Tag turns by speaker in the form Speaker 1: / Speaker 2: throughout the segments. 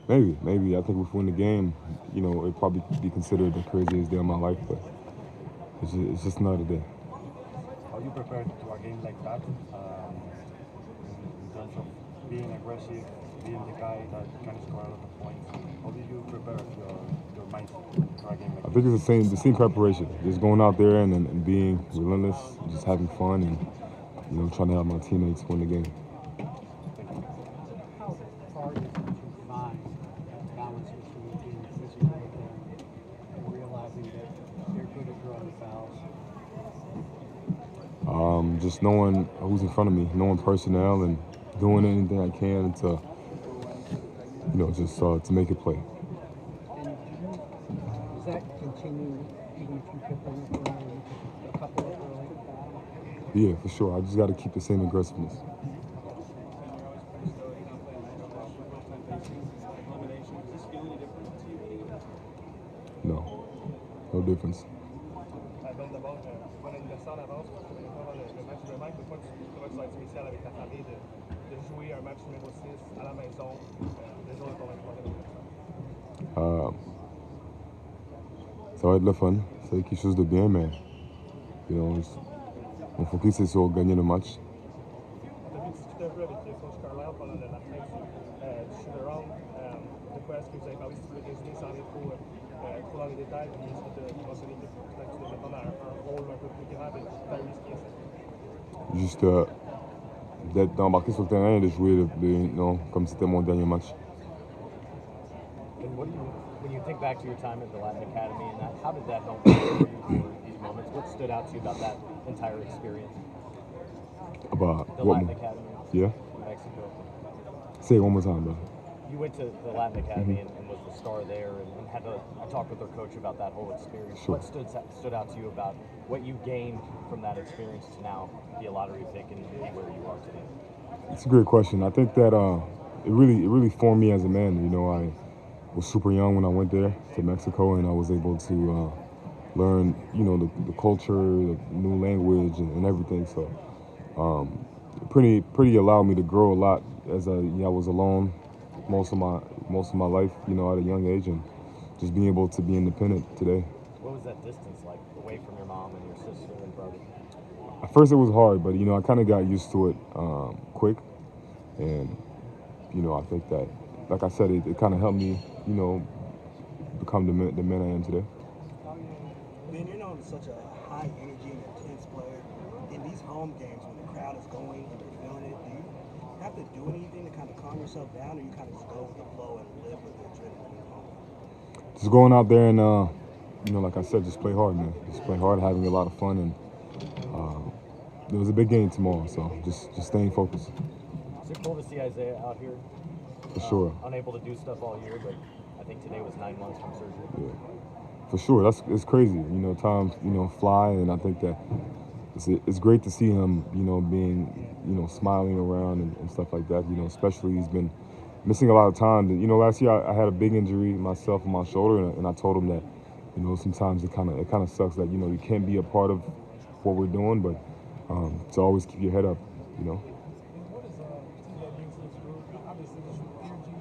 Speaker 1: Maybe. I think if we win the game, it'd probably be considered the craziest day of my life, but it's just another day.
Speaker 2: How you prepared to a game like that? In terms of being aggressive, being the guy that can score a lot of points. How did you prepare your mindset for a game like
Speaker 1: I
Speaker 2: this?
Speaker 1: think it's the same preparation. Just going out there and being relentless, just having fun, and trying to help my teammates win the game.
Speaker 2: Thank you.
Speaker 3: How hard is it to find that balance between being physical with them and realizing that they're good at drawing fouls?
Speaker 1: Just knowing who's in front of me, knowing personnel, and doing anything I can to, just to make it play.
Speaker 3: And does that continue even if you pick one up early, you pick a couple up early?
Speaker 1: Yeah, for sure. I just got to keep the same aggressiveness. No, no difference.
Speaker 4: Ben, d'abord, bon anniversaire d'avance, parce que maintenant le match demain, pourquoi tu vas être spécial avec ta famille de jouer un match numéro 6 à la maison le jour de ton 23e anniversaire?
Speaker 1: Euh, Ça va être le fun. C'est quelque chose de bien, mais mon focus c'est sur gagner le match.
Speaker 4: On t'a vu discuter un peu avec Coach Carlisle pendant la fin du shoot-around. De quoi est-ce que vous avez parlé, si tu veux résumer sans aller trop dans les détails, puis est-ce que tu as mentionné que peut-être tu devais prendre un rôle un peu plus grave et pas risqué ça?
Speaker 1: Juste d'embarquer sur le terrain et de jouer non, comme c'était mon dernier match.
Speaker 2: And what do you, when you think back to your time at the Latin Academy and that, how did that help prepare you for these moments? What stood out to you about that entire experience?
Speaker 1: About
Speaker 2: The
Speaker 1: what?
Speaker 2: Latin Academy
Speaker 1: Yeah.
Speaker 2: in Mexico.
Speaker 1: Say it one more time, bro.
Speaker 2: You went to the Latin Academy and was the star there, and had I talked with their coach about that whole experience.
Speaker 1: Sure.
Speaker 2: What stood out to you about what you gained from that experience to now be a lottery pick and be where you are today?
Speaker 1: It's a great question. I think that it really formed me as a man. I was super young when I went there to Mexico, and I was able to learn, the culture, the new language, and everything. So, pretty allowed me to grow a lot as I was alone most of my life, at a young age, and just being able to be independent today.
Speaker 2: What was that distance like away from your mom and your sister and brother?
Speaker 1: At first, it was hard, but I kind of got used to it quick, and I think that, like I said, it kind of helped me, become the man I am today.
Speaker 5: Ben, you're known as such a high energy and intense player. In these home games, when the crowd is going and they're feeling it, do you have to do anything to kind of calm yourself down, or you kind of just go with the flow and live with the adrenaline at home?
Speaker 1: Just going out there and, like I said, just play hard, man. Just play hard, having a lot of fun, and there was a big game tomorrow, so just staying focused.
Speaker 2: Is it cool to see Isaiah out here?
Speaker 1: For sure.
Speaker 2: Unable to do stuff all year, but I think today was 9 months from surgery.
Speaker 1: Yeah. For sure, it's crazy. Times fly, and I think that it's great to see him, being, smiling around and stuff like that. Especially he's been missing a lot of time. Last year I had a big injury myself on my shoulder, and I told him that, sometimes it kind of sucks that you can't be a part of what we're doing, but to always keep your head up.
Speaker 6: And what is TJ mean to this group? Obviously, just from energy,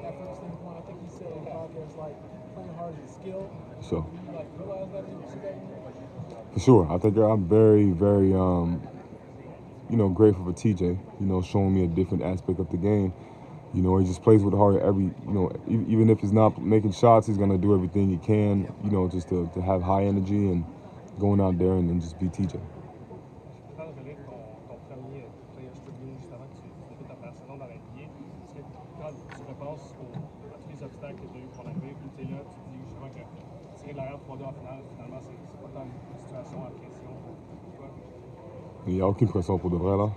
Speaker 6: effort standpoint, I think he said on the podcast, like, playing hard is a skill.
Speaker 1: So
Speaker 6: Do you, realize that and see that in you?
Speaker 1: for sure, I think I'm very, very, grateful for TJ. Showing me a different aspect of the game. He just plays with heart every, even if he's not making shots, he's gonna do everything he can, just to have high energy and going out there and just be TJ.
Speaker 4: J'étais en train de relire ton premier Players Tribune juste avant que tu débutes ta première saison dans la NBA. Est-ce que quand tu repenses à tous les obstacles que tu as eu pour l'arrivée, puis tu es là, tu te dis justement que tirer de l'arrière 3-2 en finale, finalement, c'est pas tant une situation à pression pour toi?
Speaker 1: Il n'y a aucune pression pour de vrai là.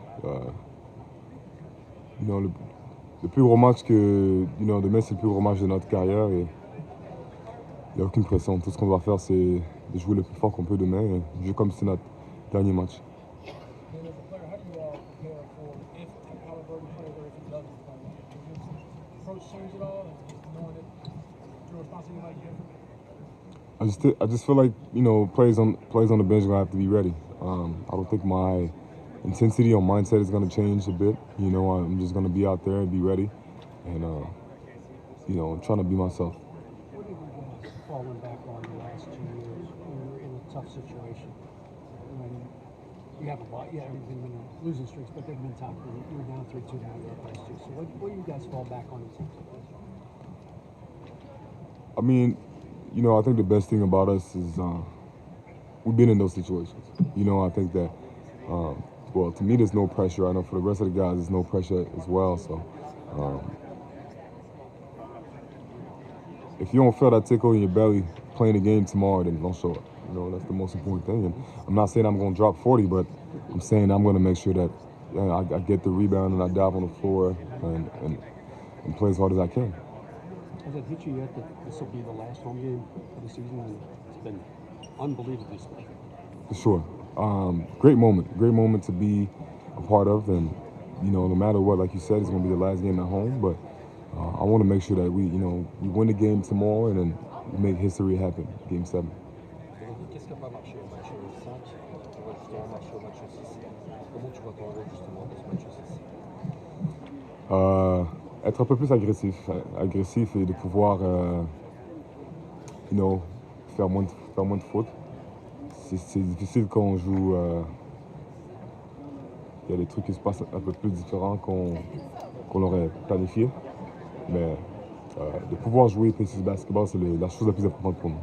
Speaker 1: Le plus gros match demain c'est le plus gros match de notre carrière et il n'y a aucune pression. Tout ce qu'on doit faire c'est de jouer le plus fort qu'on peut demain et jouer comme si c'est notre dernier match.
Speaker 6: And as a player, how do you all prepare for if Halliburton plays or if he doesn't play? Does your approach change at all? And just knowing that your responsibility might be different?
Speaker 1: I just feel like players on the bench are gonna have to be ready. I don't think my intensity or mindset is gonna change a bit. I'm just gonna be out there and be ready, and trying to be myself.
Speaker 3: What have you guys fallen back on the last 2 years when you're in a tough situation? When you have a lot, yeah, you've been in losing streaks, but there have been times when you're down 3-2 in the last two. So what do you guys fall back on in terms of this?
Speaker 1: I mean, I think the best thing about us is we've been in those situations. I think that, well, to me, there's no pressure. I know for the rest of the guys, there's no pressure as well. So if you don't feel that tickle in your belly playing the game tomorrow, then don't show up. That's the most important thing. And I'm not saying I'm going to drop 40, but I'm saying I'm going to make sure that I get the rebound and I dive on the floor and play as hard as I can.
Speaker 3: Has it hit you yet that this will be the last home game of the season? And it's been unbelievably special.
Speaker 1: For sure. Great moment to be a part of. And, no matter what, like you said, it's going to be the last game at home. But I want to make sure that we win the game tomorrow and then make history happen, Game 7.
Speaker 7: Qu'est-ce qui n'a pas marché au match 5 qui va justement marcher au match 6? Comment tu vois ton rôle justement dans ce match 6?
Speaker 1: Être un peu plus agressif et de pouvoir faire moins de fautes. C'est difficile quand on joue. Il y a des trucs qui se passent un peu plus différents qu'on l'aurait planifié. Mais de pouvoir jouer précis basketball, c'est la chose la plus importante pour nous.